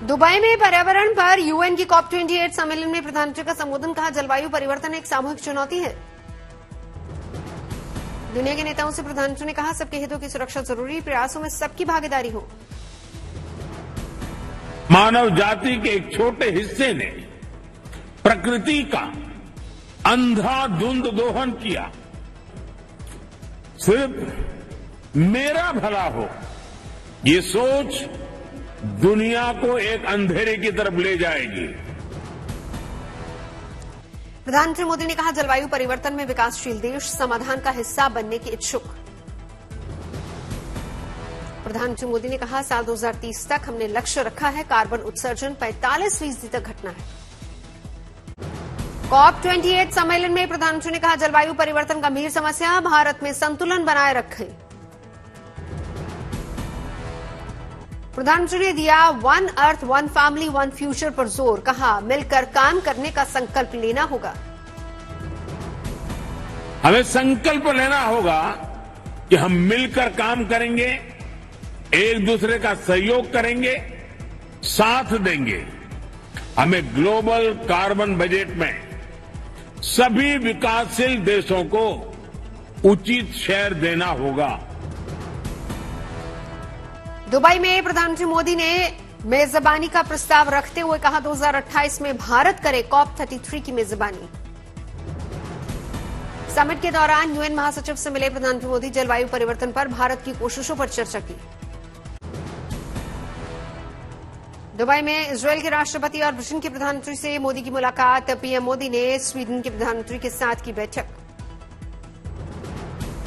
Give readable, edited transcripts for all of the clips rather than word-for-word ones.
Dubai में पर्यावरण पर यूएन की COP28 सम्मेलन में प्रधानमंत्री का संबोधन। कहा, जलवायु परिवर्तन एक सामूहिक चुनौती है। दुनिया के नेताओं से प्रधानमंत्री ने कहा, सबके हितों की सुरक्षा जरूरी, प्रयासों में सबकी भागीदारी हो। मानव जाति के एक छोटे हिस्से ने प्रकृति का अंधाधुंध दोहन किया। सिर्फ मेरा भला हो, ये सोच दुनिया को एक अंधेरे की तरफ ले जाएगी। प्रधानमंत्री मोदी ने कहा, जलवायु परिवर्तन में विकासशील देश समाधान का हिस्सा बनने के इच्छुक। प्रधानमंत्री मोदी ने कहा, साल 2030 तक हमने लक्ष्य रखा है कार्बन उत्सर्जन 45% तक घटना है। COP28 सम्मेलन में प्रधानमंत्री ने कहा, जलवायु परिवर्तन गंभीर समस्या, भारत में संतुलन बनाए रखें। प्रधानमंत्री ने दिया one earth one family one future पर जोर। कहा, मिलकर काम करने का संकल्प लेना होगा। हमें संकल्प लेना होगा कि हम मिलकर काम करेंगे, एक दूसरे का सहयोग करेंगे, साथ देंगे। हमें ग्लोबल कार्बन बजट में सभी विकासशील देशों को उचित शेयर देना होगा। दुबई में प्रधानमंत्री मोदी ने मेजबानी का प्रस्ताव रखते हुए कहा, 2028 में भारत करे COP33 की मेजबानी। समिट के दौरान यूएन महासचिव से मिले प्रधानमंत्री मोदी, जलवायु परिवर्तन पर भारत की कोशिशों पर चर्चा की। दुबई में इजरायल के राष्ट्रपति और ब्रिटेन के प्रधानमंत्री से मोदी की मुलाकात। पीएम मोदी ने स्वीडन के प्रधानमंत्री के साथ की बैठक।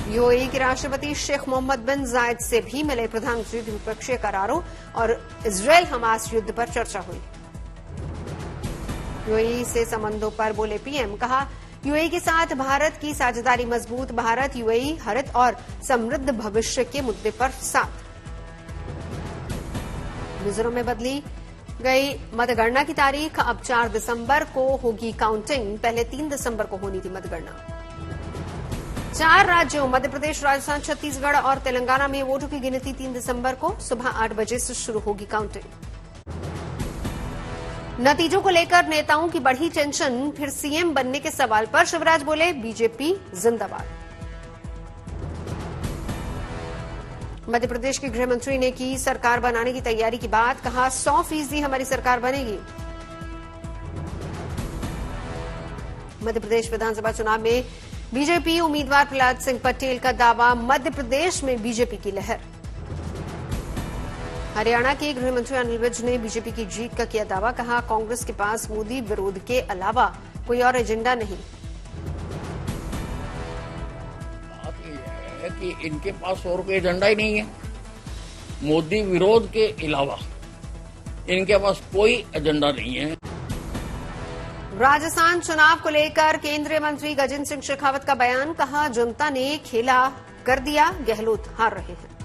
यूएई के राष्ट्रपति शेख मोहम्मद बिन जायद से भी मिले प्रधानमंत्री। द्विपक्षीय करारों और इजरायल हमास युद्ध पर चर्चा हुई। यूएई से संबंधों पर बोले पीएम। कहा, यूएई के साथ भारत की साझेदारी मजबूत, भारत यूएई हरित और समृद्ध भविष्य के मुद्दे पर साथ। मिजोरम में बदली गई मतगणना की तारीख। अब 4 दिसंबर को होगी काउंटिंग, पहले 3 दिसंबर को होनी थी मतगणना। 4 राज्यों मध्य प्रदेश, राजस्थान, छत्तीसगढ़ और तेलंगाना में वोटों की गिनती 3 दिसंबर को सुबह 8 बजे से शुरू होगी काउंटिंग। नतीजों को लेकर नेताओं की बढ़ी टेंशन। फिर सीएम बनने के सवाल पर शिवराज बोले, बीजेपी जिंदाबाद। मध्य प्रदेश के गृह मंत्री ने की सरकार बनाने की तैयारी की बात। कहा, 100% हमारी सरकार बनेगी। मध्य प्रदेश विधानसभा चुनाव में बीजेपी उम्मीदवार प्रहलाद सिंह पटेल का दावा, मध्य प्रदेश में बीजेपी की लहर। हरियाणा के गृह मंत्री अनिल विज ने बीजेपी की जीत का किया दावा। कहा, कांग्रेस के पास मोदी विरोध के अलावा कोई और एजेंडा नहीं। बात यह है कि इनके पास और कोई एजेंडा ही नहीं है। मोदी विरोध के अलावा इनके पास कोई एजेंडा नहीं है। राजस्थान चुनाव को लेकर केंद्रीय मंत्री गजेंद्र सिंह शेखावत का बयान। कहा, जनता ने खेला कर दिया, गहलोत हार रहे हैं।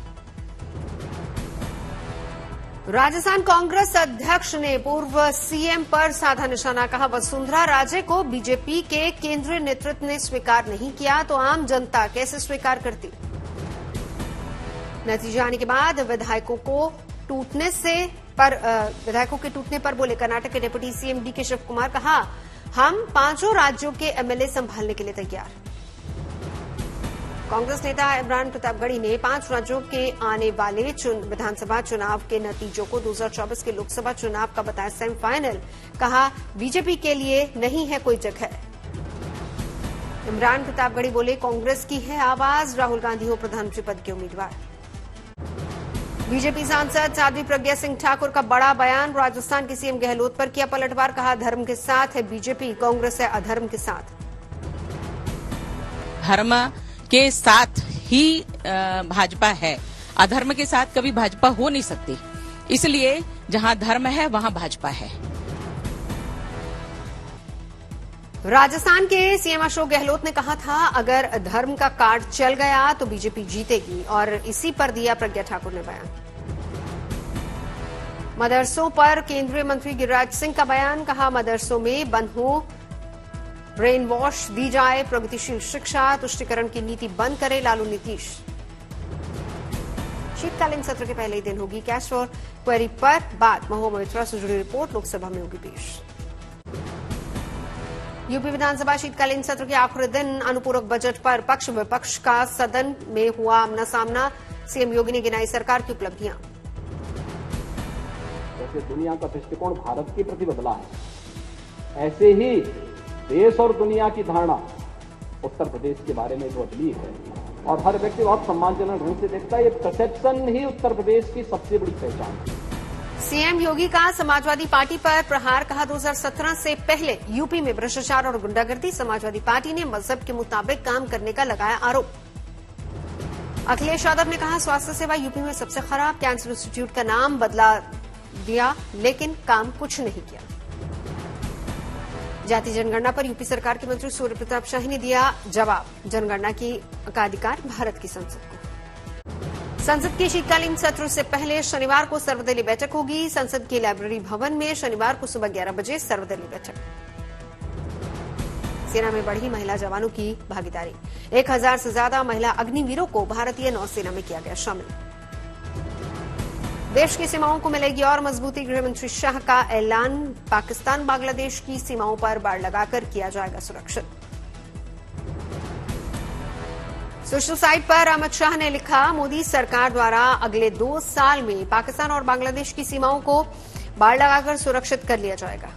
राजस्थान कांग्रेस अध्यक्ष ने पूर्व सीएम पर साधा निशाना। कहा, वसुंधरा राजे को बीजेपी के केंद्रीय नेतृत्व ने स्वीकार नहीं किया तो आम जनता कैसे स्वीकार करती। नतीजे आने के बाद विधायकों के टूटने पर बोले कर्नाटक के deputy CM DK Shivakumar. कहा, हम 5 राज्यों के एमएलए संभालने के लिए तैयार। कांग्रेस नेता इमरान प्रतापगढ़ी ने 5 राज्यों के आने वाले विधानसभा चुनाव के नतीजों को 2024 के लोकसभा चुनाव का बताया सेमीफाइनल। कहा, बीजेपी के लिए नहीं है कोई जगह। इमरान प्रतापगढ़ी बोले, कांग्रेस की है आवाज, राहुल गांधी हो प्रधानमंत्री पद के उम्मीदवार। बीजेपी सांसद साध्वी प्रज्ञा सिंह ठाकुर का बड़ा बयान। राजस्थान के सीएम गहलोत पर किया पलटवार। कहा, धर्म के साथ है बीजेपी, कांग्रेस है अधर्म के साथ। धर्म के साथ ही भाजपा है, अधर्म के साथ कभी भाजपा हो नहीं सकती। इसलिए जहां धर्म है वहां भाजपा है। राजस्थान के सीएम अशोक गहलोत ने कहा था, अगर धर्म का कार्ड चल गया तो बीजेपी जीतेगी, और इसी पर दिया प्रज्ञा ठाकुर ने बयान। मदरसों पर केंद्रीय मंत्री गिरिराज सिंह का बयान। कहा, मदरसों में बंद हो, ब्रेन वॉश दी जाए, प्रगतिशील शिक्षा, तुष्टिकरण की नीति बंद करे लालू नीतीश। शीतकालीन सत्र के पहले ही दिन होगी कैश फॉर क्वेरी पर बात। महुआ मोइत्रा से जुड़ी रिपोर्ट लोकसभा में होगी पेश। यूपी विधानसभा शीतकालीन सत्र के आखिरी दिन अनुपूरक बजट पर पक्ष विपक्ष का सदन में हुआ आमना सामना। सीएम योगी ने गिनाई सरकार की उपलब्धियां। जैसे दुनिया का दृष्टिकोण भारत के प्रति बदला है, ऐसे ही देश और दुनिया की धारणा उत्तर प्रदेश के बारे में जो बदली है और हर व्यक्ति बहुत सम्मानजनक ढंग से देखता है। ये परसेप्शन ही उत्तर प्रदेश की सबसे बड़ी पहचान है। सीएम योगी का समाजवादी पार्टी पर प्रहार, कहा 2017 से पहले यूपी में भ्रष्टाचार और गुंडागर्दी। समाजवादी पार्टी ने मजहब के मुताबिक काम करने का लगाया आरोप। अखिलेश यादव ने कहा स्वास्थ्य सेवा यूपी में सबसे खराब। कैंसर इंस्टीट्यूट का नाम बदला दिया लेकिन काम कुछ नहीं किया। जाति जनगणना पर यूपी सरकार के मंत्री सूर्य प्रताप शाही ने दिया जवाब। जनगणना का अधिकार भारत की संसद को। संसद के शीतकालीन सत्र से पहले शनिवार को सर्वदलीय बैठक होगी। संसद के लाइब्रेरी भवन में शनिवार को सुबह 11 बजे सर्वदलीय बैठक। सेना में बढ़ी महिला जवानों की भागीदारी। 1000 से ज्यादा महिला अग्निवीरों को भारतीय नौसेना में किया गया शामिल। देश की सीमाओं को मिलेगी और मजबूती। गृहमंत्री शाह का ऐलान। पाकिस्तान बांग्लादेश की सीमाओं पर बाड़ लगाकर किया जाएगा सुरक्षित। सोशल साइट पर अमित शाह ने लिखा मोदी सरकार द्वारा अगले 2 साल में पाकिस्तान और बांग्लादेश की सीमाओं को बाड़ लगाकर सुरक्षित कर लिया जाएगा।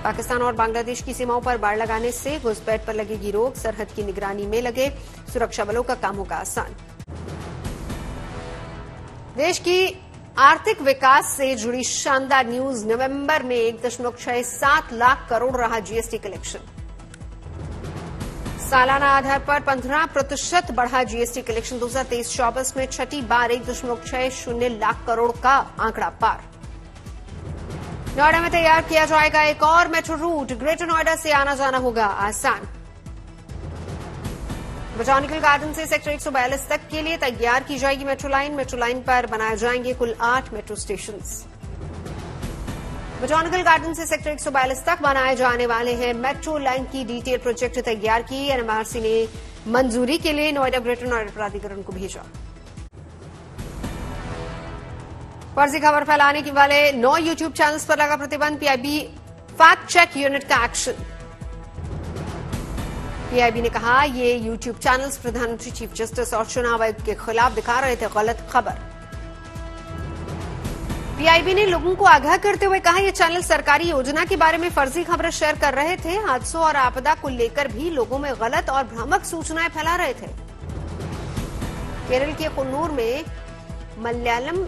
पाकिस्तान और बांग्लादेश की सीमाओं पर बाड़ लगाने से घुसपैठ पर लगेगी रोक। सरहद की निगरानी में लगे सुरक्षा बलों का काम होगा आसान। देश की आर्थिक विकास से जुड़ी शानदार न्यूज। नवंबर में 1.67 लाख करोड़ रहा जीएसटी कलेक्शन। सालाना आधार पर 15% बढ़ा जीएसटी कलेक्शन। 2023-24 में छठी बार 1.60 लाख करोड़ का आंकड़ा पार। नोएडा में तैयार किया जाएगा एक और मेट्रो रूट। ग्रेटर नोएडा से आना जाना होगा आसान। बोटानिकल गार्डन से सेक्टर 142 तक के लिए तैयार की जाएगी मेट्रो लाइन। मेट्रो लाइन पर बनाए जाएंगे कुल 8 मेट्रो स्टेशन। बोटानिकल गार्डन से सेक्टर 142 तक बनाए जाने वाले हैं मेट्रो लाइन की डिटेल प्रोजेक्ट तैयार की। एनएमआरसी ने मंजूरी के लिए नोएडा ग्रेटर नोएडा प्राधिकरण को भेजा। फर्जी खबर फैलाने के वाले 9 यूट्यूब चैनल्स पर लगा प्रतिबंध। पीआईबी फैक्ट चेक यूनिट का एक्शन। पीआईबी ने कहा ये यूट्यूब चैनल्स प्रधानमंत्री, चीफ जस्टिस और चुनाव आयुक्त के खिलाफ दिखा रहे थे गलत खबर। पीआईबी ने लोगों को आगाह करते हुए कहा ये चैनल सरकारी योजना के बारे में फर्जी खबरें शेयर कर रहे थे। हादसों और आपदा को लेकर भी लोगों में गलत और भ्रामक सूचनाएं फैला रहे थे। केरल के कुन्नूर में मलयालम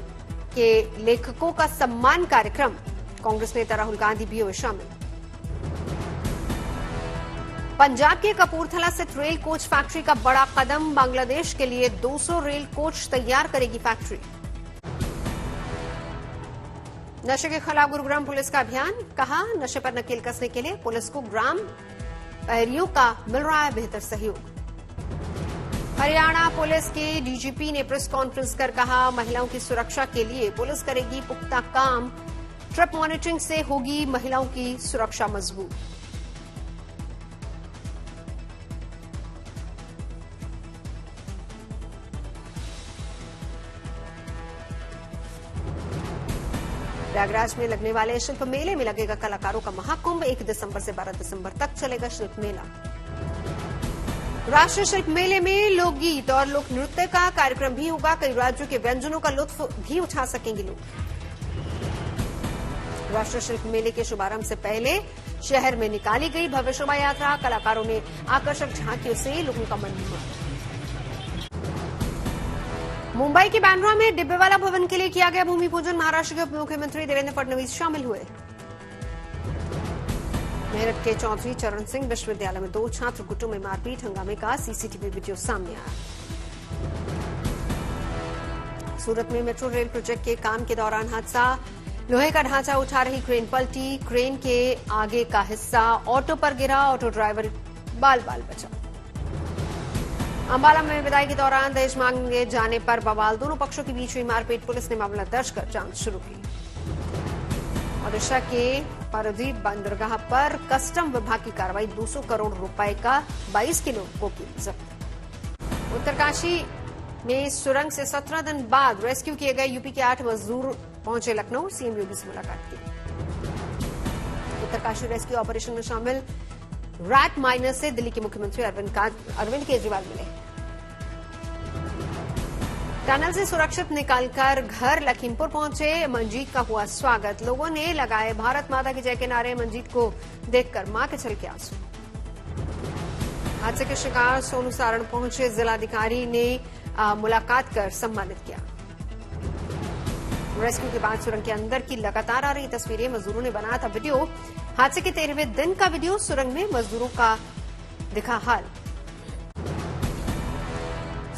के लेखकों का सम्मान कार्यक्रम। कांग्रेस नेता राहुल गांधी भी हुए शामिल। पंजाब के कपूरथला स्थित रेल कोच फैक्ट्री का बड़ा कदम। बांग्लादेश के लिए 200 रेल कोच तैयार करेगी फैक्ट्री। नशे के खिलाफ गुरुग्राम पुलिस का अभियान। कहा नशे पर नकेल कसने के लिए पुलिस को ग्राम प्रहरियों का मिल रहा है बेहतर सहयोग। हरियाणा पुलिस के डीजीपी ने प्रेस कॉन्फ्रेंस कर कहा महिलाओं की सुरक्षा के लिए पुलिस करेगी पुख्ता काम। ट्रिप मॉनिटरिंग से होगी महिलाओं की सुरक्षा मजबूत। प्रयागराज में लगने वाले शिल्प मेले में लगेगा कलाकारों का महाकुंभ। 1 दिसंबर से 12 दिसंबर तक चलेगा शिल्प मेला। राष्ट्रीय शिल्प मेले में लोकगीत और लोक नृत्य का कार्यक्रम भी होगा। कई राज्यों के व्यंजनों का लुत्फ भी उठा सकेंगे लोग। राष्ट्रीय शिल्प मेले के शुभारंभ से पहले शहर में निकाली गई भव्य शोभा यात्रा। कलाकारों ने आकर्षक झांकियों से लोगों का मन मोहा। मुंबई के बांद्रा में डिब्बेवाला भवन के लिए किया गया भूमि पूजन। महाराष्ट्र के उप मुख्यमंत्री देवेंद्र फडणवीस शामिल हुए। मेरठ के चौधरी चरण सिंह विश्वविद्यालय में 2 छात्र गुटों में मारपीट। हंगामे का सीसीटीवी वीडियो सामने आया। सूरत में मेट्रो रेल प्रोजेक्ट के काम के दौरान हादसा। लोहे का ढांचा उठा रही क्रेन पलटी। क्रेन के आगे का हिस्सा ऑटो पर गिरा। ऑटो ड्राइवर बाल बाल बचा। अंबाला में विदाई के दौरान दहेज मांगे जाने पर बवाल। दोनों पक्षों के बीच हुई मारपीट। पुलिस ने मामला दर्ज कर जांच शुरू की। ओडिशा के पारादीप बंदरगाह पर कस्टम विभाग की कार्रवाई। 200 करोड़ रुपए का 22 किलो कोकीन जब्त। उत्तरकाशी में सुरंग से 17 दिन बाद रेस्क्यू किए गए यूपी के 8 मजदूर पहुंचे लखनऊ, सीएम योगी से मुलाकात की। उत्तरकाशी रेस्क्यू ऑपरेशन में शामिल रैट माइनर से दिल्ली के मुख्यमंत्री अरविंद केजरीवाल मिले। टनल से सुरक्षित निकालकर घर लखीमपुर पहुंचे मंजीत का हुआ स्वागत, लोगों ने लगाए भारत माता की जय के नारे, मंजीत को देखकर मां के छलके आंसू। हादसे के शिकार सोनू सारण पहुंचे, जिलाधिकारी ने मुलाकात कर सम्मानित किया। रेस्क्यू के बाद सुरंग के अंदर की लगातार आ रही तस्वीरें, मजदूरों ने बनाया था वीडियो। हादसे के 13वें दिन का वीडियो, सुरंग में मजदूरों का दिखा हाल।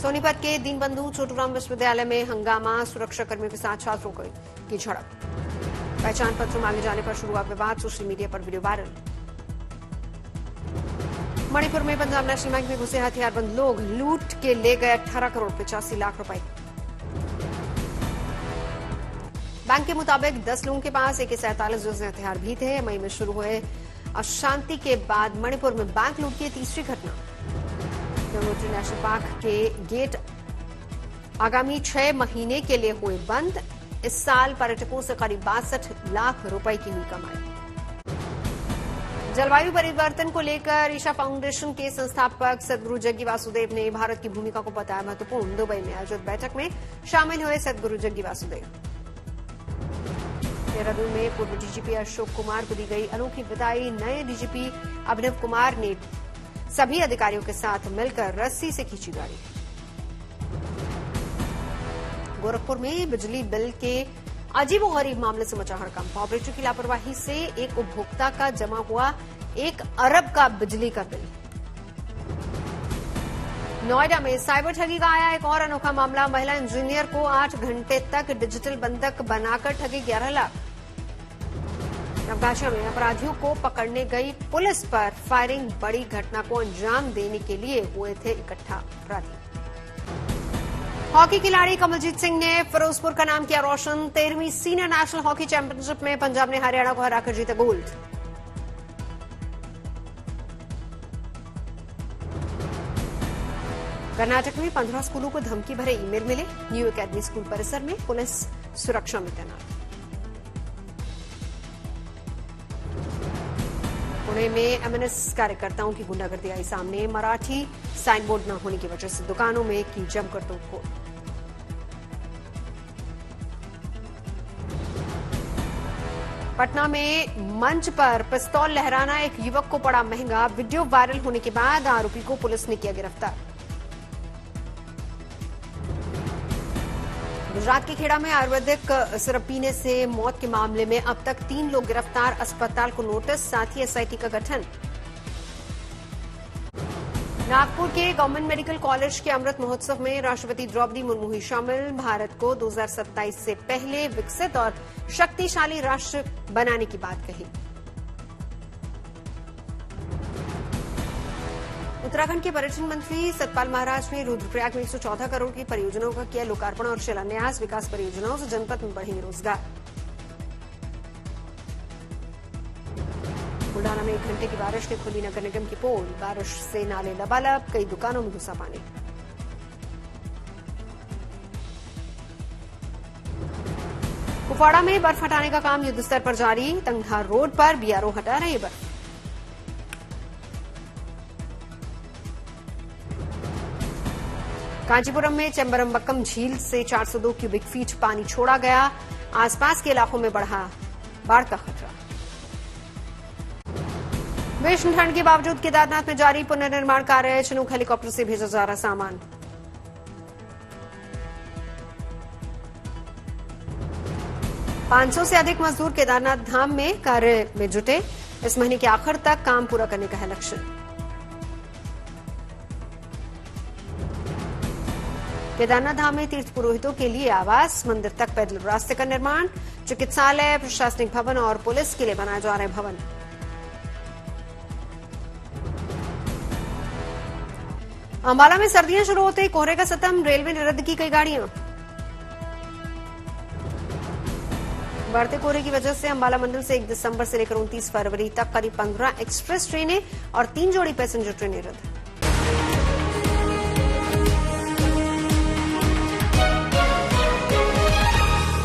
सोनीपत के दीनबंधु छोटूराम विश्वविद्यालय में हंगामा, सुरक्षाकर्मियों के साथ छात्रों की झड़प। पहचान पत्र मांगे जाने पर शुरू हुआ विवाद, सोशल मीडिया पर वीडियो वायरल। मणिपुर में पंजाब नेशनल बैंक में घुसे हथियारबंद लोग, लूट के ले गए 18 करोड़ 85 लाख रुपए। बैंक के मुताबिक 10 लोगों के पास AK-47 जैसे हथियार भी थे। मई में शुरू हुए अशांति के बाद मणिपुर में बैंक लूट की तीसरी घटना। गंगोत्री नेशनल पार्क के गेट आगामी 6 महीने के लिए हुए बंद। इस साल पर्यटकों से करीब 62 लाख रुपए की हुई कमाई। जलवायु परिवर्तन को लेकर ईशा फाउंडेशन के संस्थापक सदगुरु जग्गी वासुदेव ने भारत की भूमिका को बताया महत्वपूर्ण। दुबई में आयोजित बैठक में शामिल हुए सदगुरु जग्गी वासुदेव। देहरादून में पूर्व डीजीपी अशोक कुमार को दी गई अनोखी विदाई। नए डीजीपी अभिनव कुमार ने सभी अधिकारियों के साथ मिलकर रस्सी से खींची गाड़ी। गोरखपुर में बिजली बिल के अजीबोगरीब मामले से मचा हड़कंप। ऑपरेटर की लापरवाही से एक उपभोक्ता का जमा हुआ 1 अरब का बिजली का बिल। नोएडा में साइबर ठगी का आया एक और अनोखा मामला। महिला इंजीनियर को 8 घंटे तक डिजिटल बंधक बनाकर ठगी 11 लाख। नवगाछा में अपराधियों को पकड़ने गई पुलिस पर फायरिंग, बड़ी घटना को अंजाम देने के लिए हुए थे इकट्ठा अपराधी। हॉकी खिलाड़ी कमलजीत सिंह ने फिरोजपुर का नाम किया रोशन। 13वीं सीनियर नेशनल हॉकी चैंपियनशिप में पंजाब ने हरियाणा को हराकर जीता गोल्ड। कर्नाटक में 15 स्कूलों को धमकी भरे ईमेल मिले। न्यू एकेडमी स्कूल परिसर में पुलिस सुरक्षा में तैनात। पुणे में एमएनएस कार्यकर्ताओं की गुंडागर्दी आई सामने। मराठी साइन बोर्ड न होने की वजह से दुकानों में की जमकर तोड़फोड़। पटना में मंच पर पिस्तौल लहराना एक युवक को पड़ा महंगा। वीडियो वायरल होने के बाद आरोपी को पुलिस ने किया गिरफ्तार। गुजरात के खेड़ा में आयुर्वेदिक सिरप पीने से मौत के मामले में अब तक 3 लोग गिरफ्तार। अस्पताल को नोटिस, साथ ही एसआईटी का गठन। नागपुर के गवर्नमेंट मेडिकल कॉलेज के अमृत महोत्सव में राष्ट्रपति द्रौपदी मुर्मू हुई शामिल। भारत को 2027 से पहले विकसित और शक्तिशाली राष्ट्र बनाने की बात कही। उत्तराखंड के पर्यटन मंत्री सतपाल महाराज ने रुद्रप्रयाग में 114 करोड़ की परियोजनाओं का किया लोकार्पण और शिलान्यास। विकास परियोजनाओं से जनपद में बढ़ेंगे रोजगार। बुल्ढाना में 1 घंटे की बारिश ने खुली नगर निगम की पोल। बारिश से नाले लबालब, कई दुकानों में घुसा पानी। कुपवाड़ा में बर्फ हटाने का काम युद्ध स्तर पर जारी। तंगधार रोड पर बीआरओ हटा रहे बर्फ। कांचीपुरम में चेम्बरमबक्कम झील से 402 क्यूबिक फीट पानी छोड़ा गया। आसपास के इलाकों में बढ़ा बाढ़ का खतरा। भीषण ठंड के बावजूद केदारनाथ में जारी पुनर्निर्माण कार्य। चिनूक हेलीकॉप्टर से भेजा जा रहा सामान। $500 से अधिक मजदूर केदारनाथ धाम में कार्य में जुटे। इस महीने के आखिर तक काम पूरा करने का है लक्ष्य। केदारनाथ धाम में तीर्थ पुरोहितों के लिए आवास, मंदिर तक पैदल रास्ते का निर्माण, चिकित्सालय, प्रशासनिक भवन और पुलिस के लिए बनाए जा रहे भवन। अंबाला में सर्दियां शुरू होते ही कोहरे का सतम। रेलवे ने रद्द की कई गाड़ियां। बढ़ते कोहरे की वजह से अंबाला मंडल से 1 दिसंबर से लेकर 29 फरवरी तक करीब 15 एक्सप्रेस ट्रेनें और 3 जोड़ी पैसेंजर ट्रेनें रद्द।